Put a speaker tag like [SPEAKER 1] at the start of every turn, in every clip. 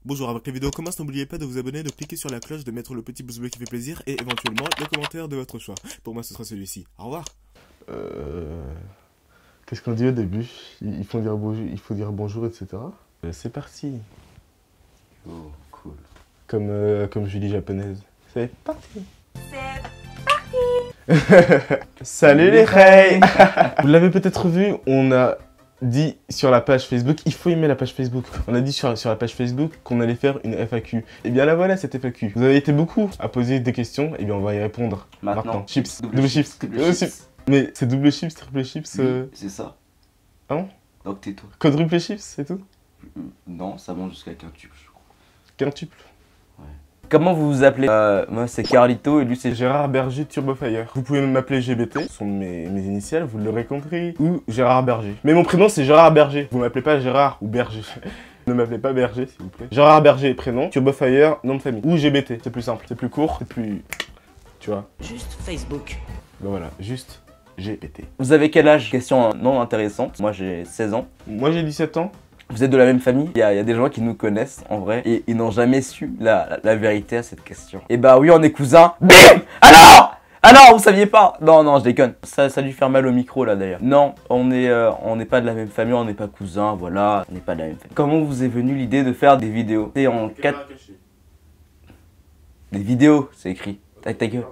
[SPEAKER 1] Bonjour, avant que la vidéo commence, n'oubliez pas de vous abonner, de cliquer sur la cloche, de mettre le petit pouce bleu qui fait plaisir et éventuellement le commentaire de votre choix. Pour moi, ce sera celui-ci. Au revoir.
[SPEAKER 2] Qu'est-ce qu'on dit au début? Il faut dire bonjour, etc. C'est parti.
[SPEAKER 3] Oh, cool.
[SPEAKER 2] Comme Julie japonaise. C'est parti.
[SPEAKER 4] C'est parti.
[SPEAKER 2] Salut les reilles. Vous l'avez peut-être vu, on a dit sur la page Facebook, il faut aimer la page Facebook. On a dit sur la page Facebook qu'on allait faire une FAQ. Et bien la voilà cette FAQ. Vous avez été beaucoup à poser des questions, et bien on va y répondre maintenant. Chips, double chips,
[SPEAKER 3] triple chips.
[SPEAKER 2] Mais c'est double chips, triple chips.
[SPEAKER 3] Oui, c'est ça.
[SPEAKER 2] Ah bon?
[SPEAKER 3] Donc tais-toi.
[SPEAKER 2] Quadruple chips, c'est tout?
[SPEAKER 3] Non, ça monte jusqu'à quintuple, je crois.
[SPEAKER 2] Quintuple.
[SPEAKER 5] Comment vous vous appelez? Moi c'est Carlito et lui c'est
[SPEAKER 2] Gérard Berger Turbofire. Vous pouvez m'appeler GBT, ce sont mes initiales, vous l'aurez compris. Ou Gérard Berger. Mais mon prénom c'est Gérard Berger. Vous m'appelez pas Gérard ou Berger. Ne m'appelez pas Berger s'il vous plaît. Gérard Berger, prénom. Turbofire, nom de famille. Ou GBT, c'est plus simple, c'est plus court, c'est plus... Tu vois.
[SPEAKER 4] Juste Facebook.
[SPEAKER 2] Ben voilà, juste GBT.
[SPEAKER 5] Vous avez quel âge? Question non intéressante. Moi j'ai 16 ans.
[SPEAKER 2] Moi j'ai 17 ans.
[SPEAKER 5] Vous êtes de la même famille? Il y a des gens qui nous connaissent en vrai et ils n'ont jamais su la vérité à cette question. Et bah oui, on est cousins. BIM! Alors vous saviez pas? Non, je déconne. Ça a dû faire mal au micro là d'ailleurs. Non, on n'est pas de la même famille, on n'est pas cousins, voilà, on n'est pas de la même famille. Comment vous est venue l'idée de faire des vidéos? C'est en 4... Des vidéos, c'est écrit. Ta gueule.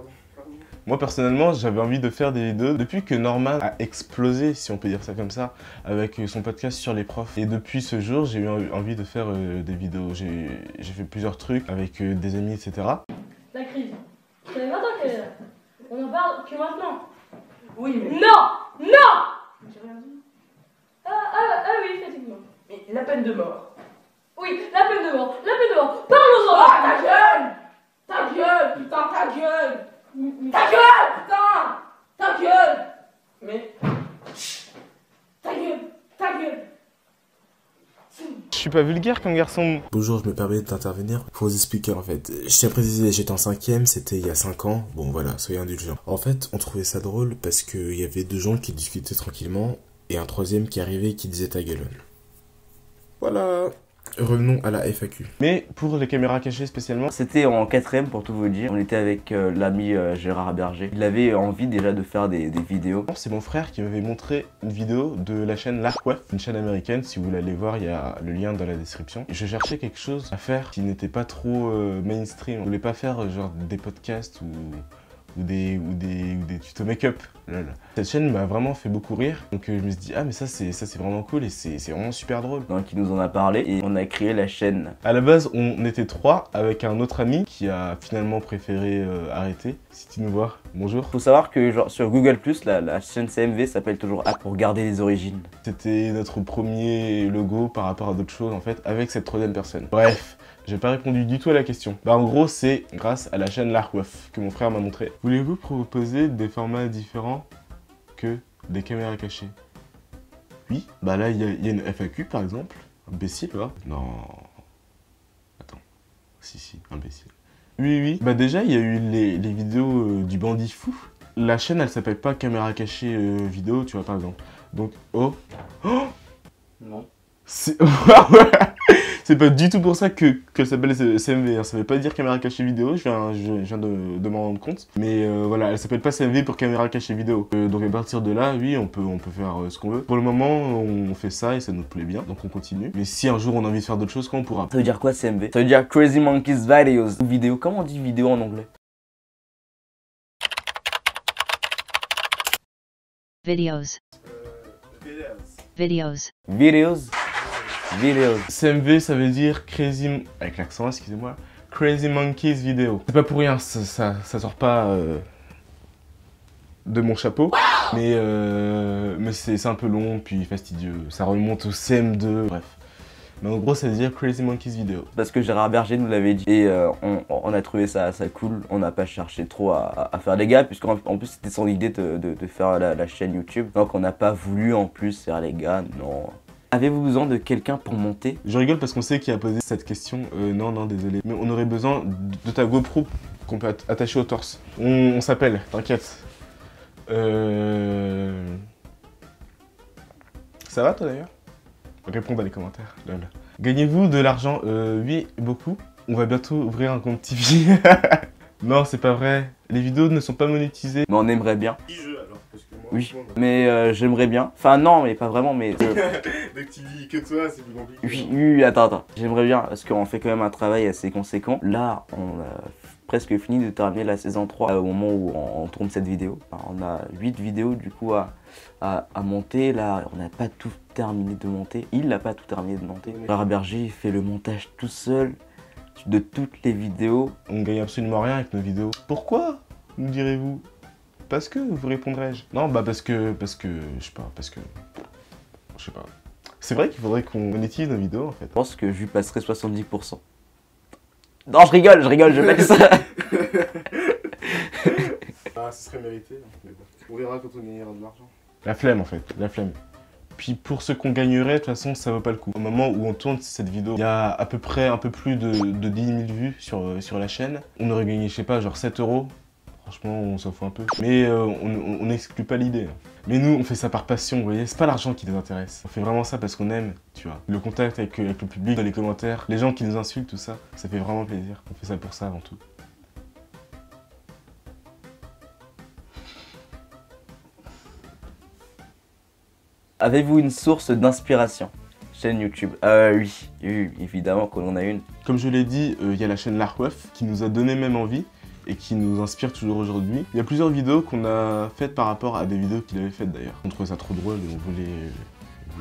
[SPEAKER 2] Moi personnellement j'avais envie de faire des vidéos depuis que Norman a explosé, si on peut dire ça comme ça, avec son podcast sur les profs. Et depuis ce jour j'ai eu envie de faire des vidéos. J'ai fait plusieurs trucs avec des amis, etc.
[SPEAKER 6] La crise. Ça fait 20 ans qu'elle est là. On en parle que maintenant.
[SPEAKER 4] Oui, mais.
[SPEAKER 6] Non.
[SPEAKER 4] J'ai rien dit.
[SPEAKER 6] Oui, effectivement.
[SPEAKER 4] Mais la peine de mort.
[SPEAKER 6] Oui, la peine de mort. Parlons-en.
[SPEAKER 4] Oh, ta gueule! Ta gueule, putain, ta gueule! Ta gueule, putain! Ta gueule! Mais. Chut. Ta gueule!
[SPEAKER 2] Je suis pas vulgaire comme garçon.
[SPEAKER 1] Bonjour, je me permets d'intervenir pour vous expliquer en fait. Je tiens à préciser, j'étais en 5ème, c'était il y a 5 ans. Bon voilà, soyez indulgents. En fait, on trouvait ça drôle parce qu'il y avait deux gens qui discutaient tranquillement et un troisième qui arrivait et qui disait ta gueule. Voilà. Revenons à la FAQ.
[SPEAKER 2] Mais pour les caméras cachées spécialement,
[SPEAKER 5] C'était en 4ème pour tout vous dire. On était avec l'ami Gérard Berger. Il avait envie déjà de faire des vidéos.
[SPEAKER 2] c'est mon frère qui m'avait montré une vidéo de la chaîne Larkwef, une chaîne américaine. Si vous voulez aller voir, il y a le lien dans la description. Je cherchais quelque chose à faire qui n'était pas trop mainstream. Je voulais pas faire genre des podcasts ou des tutos make-up. Cette chaîne m'a vraiment fait beaucoup rire. Donc je me suis dit, ah mais ça c'est vraiment cool et c'est vraiment super drôle.
[SPEAKER 5] Donc il nous en a parlé et on a créé la chaîne.
[SPEAKER 2] À la base, on était 3 avec un autre ami qui a finalement préféré arrêter. Si tu nous vois, bonjour.
[SPEAKER 5] Faut savoir que genre sur Google+, la chaîne CMV s'appelle toujours Hack pour garder les origines.
[SPEAKER 2] C'était notre premier logo par rapport à d'autres choses en fait, avec cette troisième personne. Bref, j'ai pas répondu du tout à la question. Bah en gros, c'est grâce à la chaîne Larkwef que mon frère m'a montré. Voulez-vous proposer des formats différents que des caméras cachées? Oui, bah là il y a une FAQ par exemple. Imbécile, tu vois? Non. Attends. Si, imbécile. Oui. Bah déjà, il y a eu les vidéos du bandit fou. La chaîne, elle s'appelle pas caméra cachée vidéo, tu vois, par exemple. Donc, oh
[SPEAKER 3] Non.
[SPEAKER 2] c'est c'est pas du tout pour ça qu'elle s'appelle CMV, hein. Ça veut pas dire caméra cachée vidéo, je viens de m'en rendre compte. Mais voilà, elle s'appelle pas CMV pour caméra cachée vidéo. Donc à partir de là, oui, on peut faire ce qu'on veut. Pour le moment, on fait ça et ça nous plaît bien, donc on continue. Mais si un jour on a envie de faire d'autres choses, quand on pourra.
[SPEAKER 5] Ça veut dire quoi CMV? Ça veut dire Crazy Monkeys Videos. Vidéo, comment on dit vidéo en anglais?
[SPEAKER 7] Videos.
[SPEAKER 2] CMV, ça veut dire Crazy... Avec l'accent, excusez-moi. Crazy Monkeys Video. C'est pas pour rien, ça sort pas de mon chapeau. Mais c'est un peu long, puis fastidieux. Ça remonte au CM2, bref. Mais en gros, ça veut dire Crazy Monkeys Video.
[SPEAKER 5] Parce que Gérard Berger nous l'avait dit et on a trouvé ça cool. On n'a pas cherché trop à faire les gars, puisqu'en plus c'était son idée de faire la chaîne YouTube. Donc on n'a pas voulu en plus faire les gars, non. Avez-vous besoin de quelqu'un pour monter?
[SPEAKER 2] Je rigole parce qu'on sait qui a posé cette question. Non, désolé. Mais on aurait besoin de ta GoPro qu'on peut attacher au torse. On s'appelle, t'inquiète. Ça va toi d'ailleurs? Réponds dans les commentaires. Lol. Gagnez-vous de l'argent? Oui, beaucoup. On va bientôt ouvrir un compte Tipeee. Non, c'est pas vrai. Les vidéos ne sont pas monétisées.
[SPEAKER 5] Mais on aimerait bien.
[SPEAKER 1] Alors, parce que moi,
[SPEAKER 5] Oui, mais j'aimerais bien. Enfin non, mais pas vraiment, mais...
[SPEAKER 1] Dès que tu dis que toi, c'est plus compliqué.
[SPEAKER 5] Oui, attends. J'aimerais bien, parce qu'on fait quand même un travail assez conséquent. Là, on a presque fini de terminer la saison 3 au moment où on tourne cette vidéo. Enfin, on a 8 vidéos du coup à monter. Là, on n'a pas tout terminé de monter. Il n'a pas tout terminé de monter. Frère Berger, il fait le montage tout seul de toutes les vidéos.
[SPEAKER 2] On gagne absolument rien avec nos vidéos. Pourquoi, nous direz-vous? Parce que, vous répondrai-je. Non, bah parce que, je sais pas, je sais pas. C'est vrai qu'il faudrait qu'on monétise nos vidéos en fait.
[SPEAKER 5] Je pense que je lui passerai 70%. Non, je rigole, je fais ça.
[SPEAKER 1] Ah, ce serait mérité, hein, mais bon. On verra quand on gagnera de l'argent.
[SPEAKER 2] La flemme en fait, la flemme. Puis pour ce qu'on gagnerait, de toute façon, ça vaut pas le coup. Au moment où on tourne cette vidéo, il y a à peu près un peu plus de 10 000 vues sur la chaîne. On aurait gagné, je sais pas, genre 7 €. Franchement, on s'en fout un peu. Mais on n'exclut pas l'idée. Hein. Mais nous, on fait ça par passion, vous voyez. C'est pas l'argent qui nous intéresse. On fait vraiment ça parce qu'on aime, tu vois. Le contact avec le public, dans les commentaires, les gens qui nous insultent, tout ça, ça fait vraiment plaisir. On fait ça pour ça avant tout.
[SPEAKER 5] Avez-vous une source d'inspiration? Chaîne YouTube. Oui, évidemment qu'on en a une.
[SPEAKER 2] Comme je l'ai dit, il y a la chaîne Larkwef qui nous a donné même envie et qui nous inspire toujours aujourd'hui. Il y a plusieurs vidéos qu'on a faites par rapport à des vidéos qu'il avait faites d'ailleurs. On trouvait ça trop drôle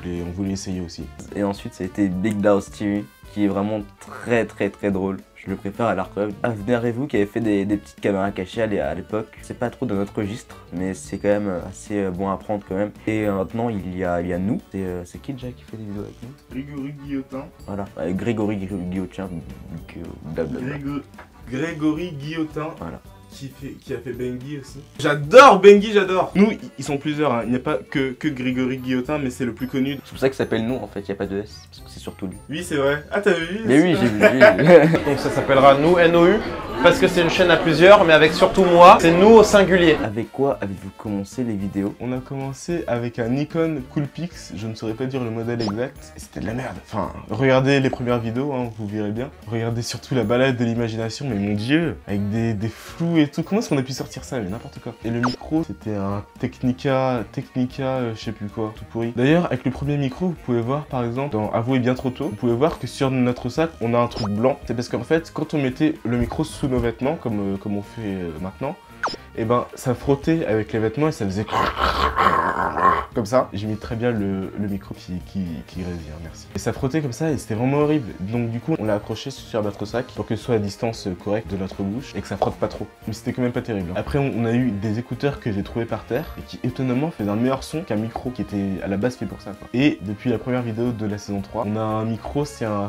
[SPEAKER 2] et on voulait essayer aussi.
[SPEAKER 5] Et ensuite, ça a été Big Daos TV, qui est vraiment très drôle. Je le préfère à l'Arcove. Avenirez-vous qui avait fait des petites caméras cachées à l'époque. C'est pas trop dans notre registre, mais c'est quand même assez bon à prendre quand même. Et maintenant, il y a nous. C'est qui déjà qui fait des vidéos avec nous?
[SPEAKER 1] Grégory Guillotin.
[SPEAKER 5] Voilà, Grégory Guillotin.
[SPEAKER 1] Grégory Guillotin.
[SPEAKER 5] Voilà.
[SPEAKER 1] Qui a fait Bengi aussi. J'adore Bengi, j'adore.
[SPEAKER 2] Nous, ils sont plusieurs, hein. Il n'y a pas que Grégory Guillotin, mais c'est le plus connu.
[SPEAKER 5] C'est pour ça qu'il s'appelle nous en fait, il n'y a pas de S, parce que c'est surtout lui.
[SPEAKER 1] Oui, c'est vrai. Ah, t'as vu?
[SPEAKER 5] Mais oui, j'ai vu.
[SPEAKER 7] Donc ça s'appellera Nous NOU, parce que c'est une chaîne à plusieurs, mais avec surtout moi, c'est nous au singulier.
[SPEAKER 5] Avec quoi avez-vous commencé les vidéos?
[SPEAKER 2] On a commencé avec un Nikon Coolpix, je ne saurais pas dire le modèle exact. C'était de la merde. Enfin, regardez les premières vidéos, hein, vous verrez bien. Regardez surtout la balade de l'imagination, mais mon dieu, avec des flous et tout. Comment est-ce qu'on a pu sortir ça? Mais n'importe quoi. Et le micro, c'était un Technica, je sais plus quoi, tout pourri. D'ailleurs, avec le premier micro, vous pouvez voir par exemple, dans Avouez bien trop tôt, vous pouvez voir que sur notre sac, on a un truc blanc. C'est parce qu'en fait, quand on mettait le micro sous nos vêtements, comme on fait maintenant, et ben ça frottait avec les vêtements et ça faisait comme ça. J'imite très bien le micro qui grésille, hein, merci. Et ça frottait comme ça et c'était vraiment horrible. Donc du coup on l'a accroché sur notre sac pour que ce soit à distance correcte de notre bouche et que ça frotte pas trop. Mais c'était quand même pas terrible. Hein. Après on a eu des écouteurs que j'ai trouvés par terre et qui étonnamment faisaient un meilleur son qu'un micro qui était à la base fait pour ça, quoi. Et depuis la première vidéo de la saison 3, on a un micro, c'est un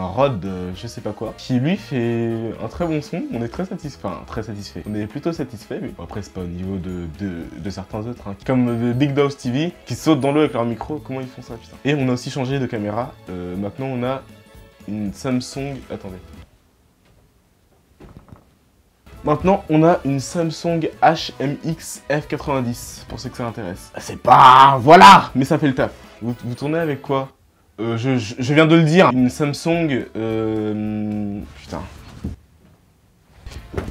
[SPEAKER 2] Rode je sais pas quoi, qui lui fait un très bon son. On est très satisfait, enfin très satisfait. On est plutôt satisfait, mais bon, après c'est pas au niveau de certains autres, hein. Comme Big Daos TV qui sautent dans l'eau avec leur micro. Comment ils font ça, putain? Et on a aussi changé de caméra. Maintenant on a une Samsung. Attendez. Maintenant on a une Samsung HMX F90 pour ceux que ça intéresse. C'est pas, voilà, mais ça fait le taf. Vous tournez avec quoi? Je viens de le dire. Une Samsung. Putain.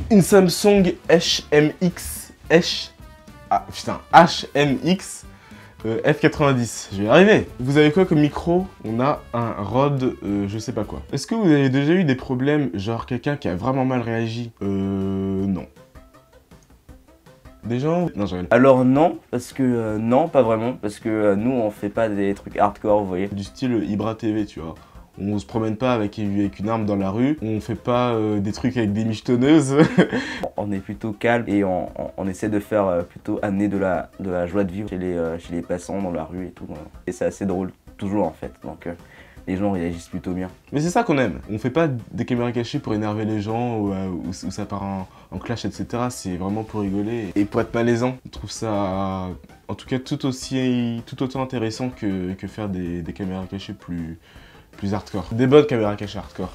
[SPEAKER 2] Une Samsung HMX HMX F90, je vais y arriver. Vous avez quoi comme micro? On a un Rode, je sais pas quoi. Est-ce que vous avez déjà eu des problèmes, genre quelqu'un qui a vraiment mal réagi? Non. Des gens? Non, j'arrive.
[SPEAKER 5] Alors non, parce que non, pas vraiment, parce que nous on fait pas des trucs hardcore, vous voyez.
[SPEAKER 2] Du style Ibra TV, tu vois. On se promène pas avec une arme dans la rue, on fait pas des trucs avec des michetonneuses.
[SPEAKER 5] On est plutôt calme et on essaie de faire plutôt amener de la joie de vivre chez les passants dans la rue et tout. Et c'est assez drôle, toujours en fait, donc les gens réagissent plutôt bien.
[SPEAKER 2] Mais c'est ça qu'on aime, on fait pas des caméras cachées pour énerver les gens ou ça part en clash, etc. C'est vraiment pour rigoler et pour être malaisant. On trouve ça, en tout cas, tout autant intéressant que faire des caméras cachées plus hardcore. Des bonnes caméras cachées hardcore.